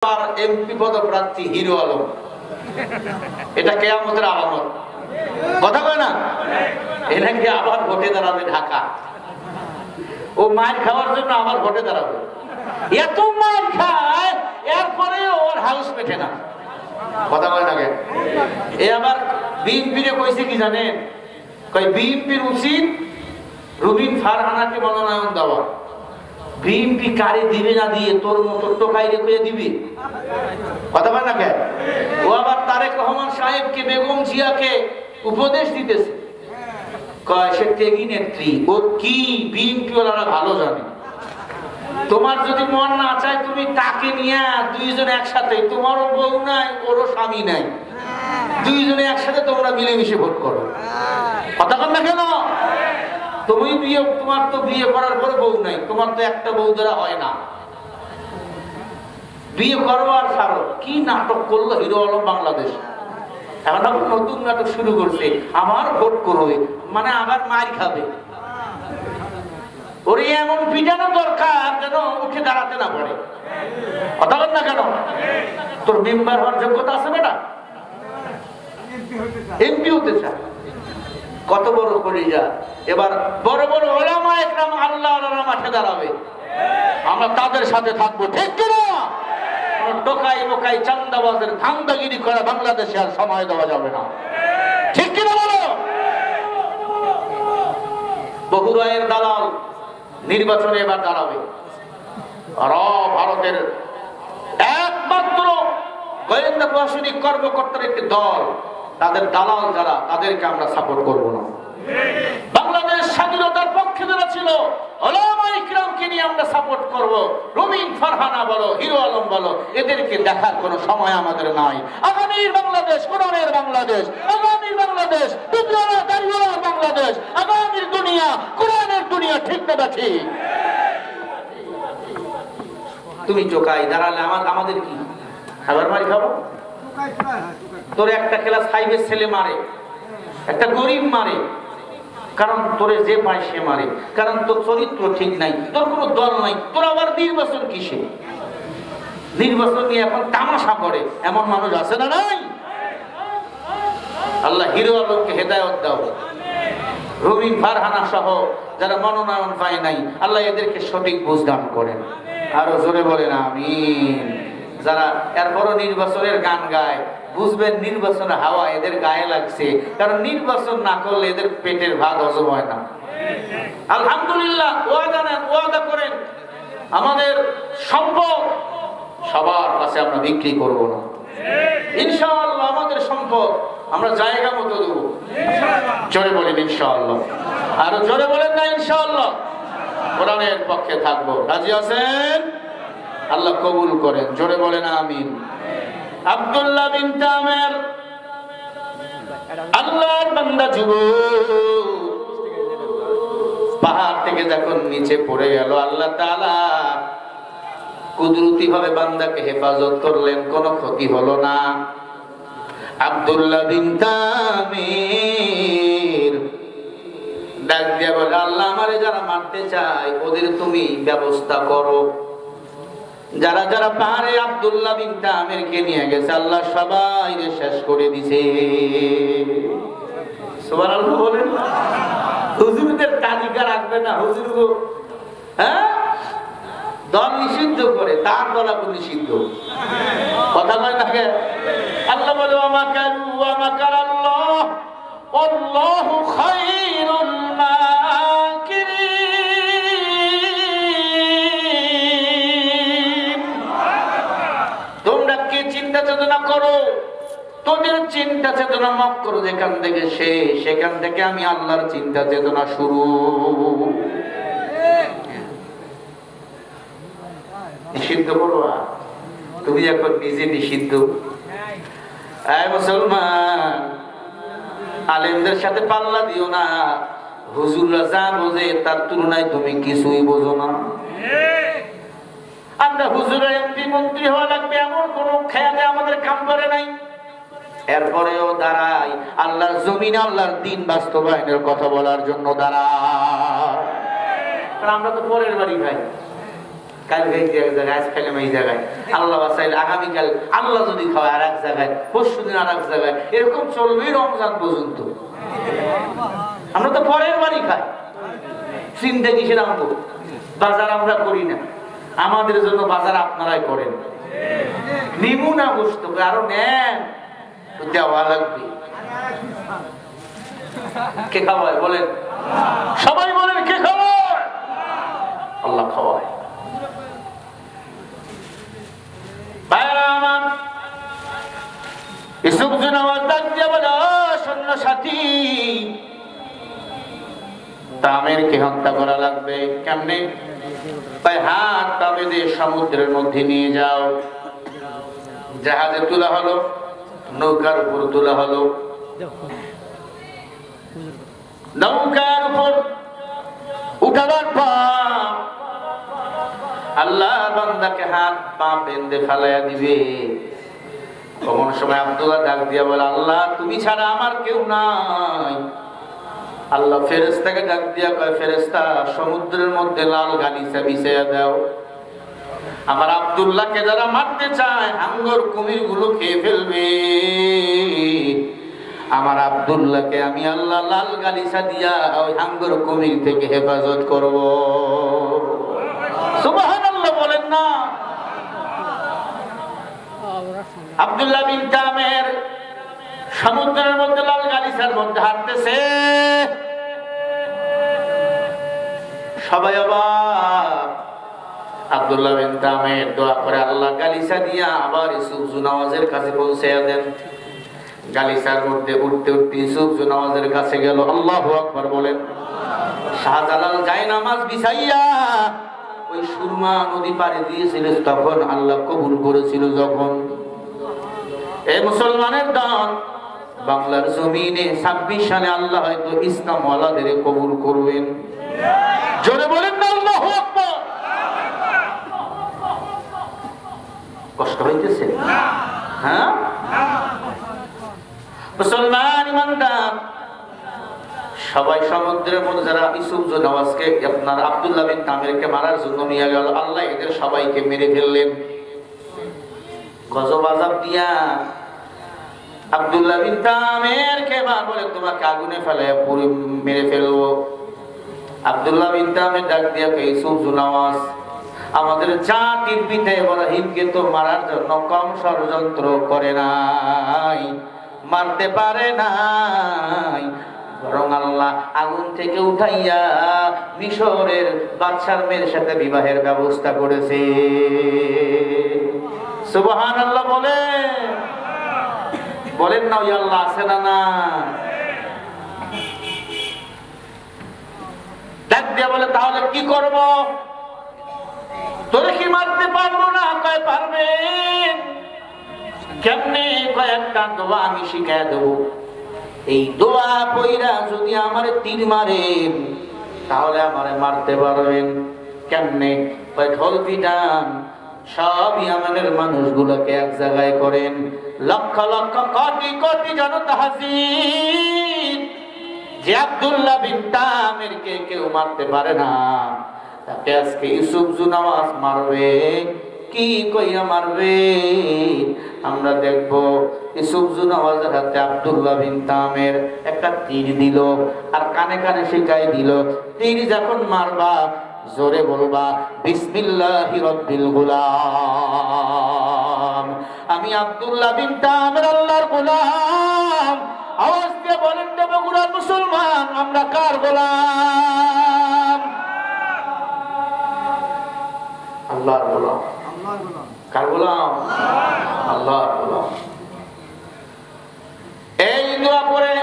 আর MP পদপ্রার্থী hero Alam, এটা কিয়ামতের আলামত। কথা কয় না, এনাকে আবার ভোটে দাঁড়াবে ঢাকা, ও মার খাওয়ার জন্য আবার ভোটে দাঁড়াবে। এত মার খায়, এরপরে ওর হাউস পেটে না। কথা কয় না, এ আবার বিএনপিরে কইছে কি জানেন, কই বিএনপির উচিত রুবিন ফারহানাকে মনোনয়ন দেওয়া। বিএনপি কারে দিবে না দিয়ে তোর মতো টোকাইরে কইয়া দিবি। কথা বল না কে? ও আবার তারেক রহমান সাহেবকে, বেগম জিয়াকে উপদেশ দিতেছে, কয় সে ত্যাগী নেত্রী, ও কি বিএনপি ওরা ভালো জানে। তোমার যদি মন না চায় তুমি তাকে নিয়ে দুইজন একসাথে, তোমারও বউ নাই ওরও স্বামী নাই, দুইজনে একসাথে তোমরা মিলেমিশে ভোট করো। কথা বল না কেন? তুমি বিয়ে, তোমার তো বিয়ে করার পরে বউ নাই, তোমার তো একটা বউ দ্বারা হয় না, বিয়ে করবো আর ছাড়ো। কি নাটক করলো হিরো আলম বাংলাদেশ। এখন আবার নতুন নাটক শুরু করছে, আমার ভোট করবে মানে আবার মার খাবে। ওরে এমন পিটানো দরকার যেন উঠে দাঁড়াতে না পারে। কথা বল না কেন? তোর মেম্বার হওয়ার যোগ্যতা আছে বেটা? এমপি হতে চায়, কত বড় কলিজা। এবার বড় বড় ওলামা একরাম আল্লাহ ওয়ালারা মাঠে দাঁড়াবে, আমরা তাদের সাথে থাকবো। ঠিক কিনা? টোকাই বোকাই চান্দাবাজের ধান্দাগিরি করা বাংলাদেশে আর সময় দেওয়া যাবে না। ঠিক কিনা বলো? বহুরায়ের দালাল নির্বাচনে এবার দাঁড়াবে। আর ভারতের একমাত্র গোয়েন্দা প্রশাসনিক কর্মকর্তার একটি দল, তাদের দালাল যারা, তাদেরকে আমরা সাপোর্ট করব না। বাংলাদেশ স্বাধীনতার পক্ষে যারা ছিল ওলামা ইকরামকে নিয়ে আমরা সাপোর্ট করব। রুবিন ফারহানা বলো, হিরো আলম বলো, এদেরকে দেখার কোনো সময় আমাদের নাই। আগামীর বাংলাদেশ কোরআনের বাংলাদেশ, আগামীর বাংলাদেশ বিপ্লবের দাঁড়িয়ে বাংলাদেশ, আগামীর দুনিয়া কোরআনের দুনিয়া। ঠিক না ঠিক? তুমি চোখাই দাঁড়ালে আমাদের কি খাবার মারি খাবো? তোর একটা ক্লাস 5-এর ছেলে মারে, একটা গরিব মারে, কারণ তোরে যে পায় সে মারে, কারণ তোর চরিত্র ঠিক নাই, তোর কোনো দল নাই। তোর আবার নির্বাচন কিসে? নির্বাচন নিয়ে এখন তামাশা করে এমন মানুষ আছে না নাই? আল্লাহ হিরো আলমকে হেদায়েত দাও, রুবিন ফারহানা সহ যারা মনোনয়ন পায় নাই, আল্লাহ এদেরকে সঠিক বুঝ দান করেন। আরো জোরে বলেন আমিন। যারা এরপরও নির্বাচনের গান গায়, বুঝবেন নির্বাচনের হাওয়া এদের গায়ে লাগছে, কারণ নির্বাচন না করলে এদের পেটের ভাত হজম হয় না। আলহামদুলিল্লাহ, ওয়াদা নেন, ওয়াদা করেন, আমাদের সম্পদ সবার কাছে আমরা বিক্রি করব না। ইনশাআল্লাহ আমাদের সম্পদ আমরা জায়গা মতো দেব। জোরে বলেন ইনশাআল্লাহ। আরো জোরে বলেন না ইনশাআল্লাহ। কোরআনের পক্ষে থাকবো। রাজি আছেন? আল্লাহ কবুল করেন। জোরে বলেন আমিন। আব্দুল্লাহ বিন তামের আল্লাহর বান্দা যুবক, পাহাড় থেকে যখন নিচে পড়ে গেল, আল্লাহ তাআলা কুদরতি ভাবে বান্দাকে হেফাজত করলেন, কোনো ক্ষতি হলো না। আব্দুল্লাহ বিন তামির ডাক দিয়ে বলে, আল্লাহ আমারে যারা মারতে চায় ওদের তুমি ব্যবস্থা করো। যারা যারা পাহাড়ে আব্দুল্লাহ বিন তামিরকে নিয়ে গেছে, আল্লাহ সবাই শেষ করে দিছে। সুবহানাল্লাহ বলেন। হুজুরদের তালিকা রাখবে না, হুজুর গো, হ্যাঁ, দল নিষিদ্ধ করে, তার দল এখন নিষিদ্ধ। কথা বলে থাকে। আল্লাহ বলে ওয়ামাকারু ওয়ামাকারাল্লাহ আল্লাহু খায়রুল মাকিরিন। তোমরা কি চিন্তা চেতনা করো, তোদের চিন্তা চেতনা মাফ করো যেখান থেকে সেখান থেকে আমি আল্লাহর চিন্তা চেতনা শুরু। নিষিদ্ধ করবা, তুমি এখন নিজে নিষিদ্ধ। মুসলমান, আলেমদের সাথে পাল্লা দিও না। হুজুররা যা বোঝে তার তুলনায় তুমি কিছুই বোঝো না। আমরা হুজুরের এমপি মন্ত্রী হওয়া লাগবে এমন কোন খেয়ালে আমাদের কাম করে নাই। এরপরেও দাঁড়াই আল্লাহর জমিনে আল্লাহর দ্বীন বাস্তবায়নের কথা বলার জন্য দাঁড়াই। আমরা তো পরের বাড়ি ভাই, কাল খাইছি এক জায়গায়, আজ খাইলাম এই জায়গায়, আল্লাহ বাঁচাইলে আগামীকাল আল্লাহ যদি খাওয়ায় আর এক জায়গায়, পরশু দিন আর এক জায়গায়, এরকম চলবেই রমজান পর্যন্ত। আমরা তো পরের বাড়ি খাই, চিন্তা কিসের আনবো? বাজার আমরা করি না, আমাদের জন্য বাজার আপনারাই করেন। নিমু না বসতো, আরো নেন, দেওয়া লাগবে। কে খাওয়ায় বলেন? সবাই বলেন কে খাওয়ায়? আল্লাহ খাওয়ায়। ভাইরা আমার, ইসুফ জুনাওয়াজ ডাক দিয়ে বলে, সৈন্য সাথী, তামেরকে হত্যা করা লাগবে। কেমনে? তাই হাত পা বেঁধে সমুদ্রের মধ্যে নিয়ে যাও। জাহাজে তোলা হলো, নৌকার উপর তোলা হলো। নৌকার উপর উঠাবার পর আল্লাহ বান্দাকে হাত পা বেঁধে ফেলাইয়া দিবে। কোন সময় আব্দুল্লাহ ডাক দিয়া বলে, আল্লাহ তুমি ছাড়া আমার কেউ নাই। আল্লাহ ফেরেশতাকে ডাক দিয়া কয়, ফেরেশতা সমুদ্রের মধ্যে লাল গালিচা বিছাইয়া দাও। আমার আব্দুল্লাহকে যারা মারতে চায়, হাঙ্গর কুমির গুলো খেয়ে ফেলবে। আমার আব্দুল্লাহকে আমি আল্লাহ লাল গালিচা দিয়া ওই হাঙ্গর কুমির থেকে হেফাজত করব। সুবহানাল্লাহ বলেন না? আব্দুল্লাহ বিন তামের সমুদ্রের মধ্যে লাল গালিচার মধ্যে হাঁটতেছে। সবাই অবাক। আব্দুল্লাহ বিন তামের দোয়া করে আল্লাহ গালিচা দিয়া আবার ইউসুফ জুনাওয়াজের কাছে পৌঁছাইয়া দেন। গালিচার মধ্যে উঠতে উঠতে ইউসুফ জুনাওয়াজের কাছে গেল। আল্লাহু আকবার বলেন। শাহজালাল যায় নামাজ বিছাইয়া ওই সুরমা নদী পাড়ে দিয়েছিল, তখন আল্লাহ কবুল করেছিল। যখন এই মুসলমানের দান বাংলার জমিনে 26 সালে আল্লাহ হয়তো ইসলাম ওয়ালাদের কবুল করবেন। জোরে বলেন না আল্লাহু আকবার। কষ্ট হইতেছে? হ্যাঁ, মুসলমান ইমানদার সবাই সমুদ্রের মধ্যে যারা ইউসুফ জুনাওয়াজকে আপনার আব্দুল্লাহ বিন তামেরকে মারার জন্য নিয়ে গেল, আল্লাহ এদের সবাইকে মেরে ফেললেন। গজব আযাব দিয়া আব্দুল্লাহ বিন তামেরকে মার বলে, তোমাকে আগুনে ফেলায় পুরো মেরে ফেলবো। আব্দুল্লাহ বিন তামের ডাক দিয়া কয়, ইউসুফ জুনাওয়াজ, আমাদের জাতির পিতা ইব্রাহিমকে তো মারার জন্য কম ষড়যন্ত্র করে নাই, মারতে পারে নাই, বরং আল্লাহ আগুন থেকে উঠাইয়া মিশরের বাদশার মেয়ের সাথে বিবাহের ব্যবস্থা করেছে। সুবহানাল্লাহ বলেন না? ওই আল্লাহ আছে না? না ডাক দিয়া বলে, তাহলে কি করব? তোরে কি মারতে পারবো না? কয় পারবেন। কেমনে? কয় একটা দোয়া আমি শিখায় দেবো। এই দোয়া পইরা যদি আমারে তীর মারেন তাহলে আমারে মারতে পারবেন। কেমনে? কয় ঢোল পিটান, সব ইয়ামানের মানুষগুলোকে এক জায়গায় করেন, লক্ষ লক্ষ কোটি কোটি জনতা হাজির। যে আব্দুল্লাহ বিন তামেরকে কেউ মারতে পারে না, তাকে আজকে ইউসুফ জুনাওয়াজ মারবে। কি কইয়া মারবে? আমরা দেখব। ইউসুফ জুনাওয়াজের হাতে আব্দুল্লাহ বিন তামের একটা তীর দিল, আর কানে কানে শিখাই দিল, তীর যখন মারবা জোরে বলবা, বিসমিল্লাহি রাব্বিল গুলাম। আমি আব্দুল্লাহ বিন তামের আল্লাহর গোলাম। আওয়াজ দিয়ে বলেন দেবগুড়ার মুসলমান, আমরা কার গোলাম? আল্লাহর গোলাম। কার গোলাম? আল্লাহর গোলাম। এই দোয়া পড়ে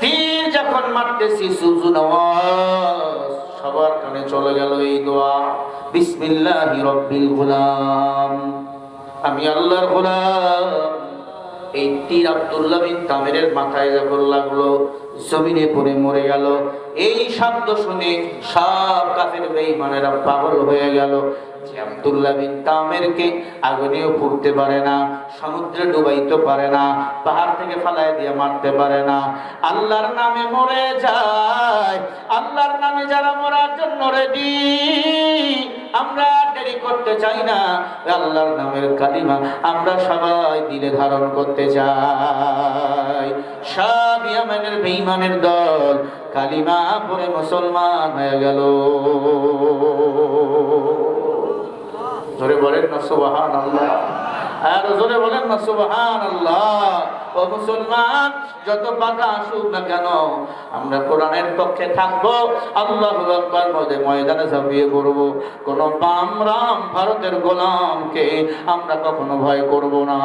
তীর যখন মারতেছি, সুজুনাওয়াজ সবার কানে চলে গেল এই দোয়া, বিসমিল্লাহি রাব্বিল গুলাম, আমি আল্লাহর গোলাম। এই তীর আব্দুল্লাহ বিন তামেরের মাথায় যখন লাগলো, জমিনে পড়ে মরে গেল। এই শব্দ শুনে সব কাফের বেঈমানেরা পাগল হয়ে গেল। যে আব্দুল্লাহ বিন তামেরকে আগুনেও পুড়তে পারে না, সমুদ্রে ডুবাইতে পারে না, পাহাড় থেকে ফালায় দিয়ে মারতে পারে না, আল্লাহর নামে মরে যায়। আল্লাহর নামে যারা মরার জন্য রেডি, আমরা দেরি করতে চাই না, আল্লাহর নামের কালিমা আমরা সবাই দিলে ধারণ করতে চাই। সব ইয়ামানের বেঈমানের দল কালিমা পড়ে মুসলমান হয়ে গেল। জোরে বলেন না সুবহানাল্লাহ, আর জোরে বলেন না সুবহানাল্লাহ। ও মুসলমান, যত বাধা আসুক না কেন আমরা কোরআনের পক্ষে থাকবো, আল্লাহু আকবার বলে ময়দানে ঝাঁপিয়ে পড়বো। কোন বামরাম ভারতের গোলামকে আমরা কখনো ভয় করব না।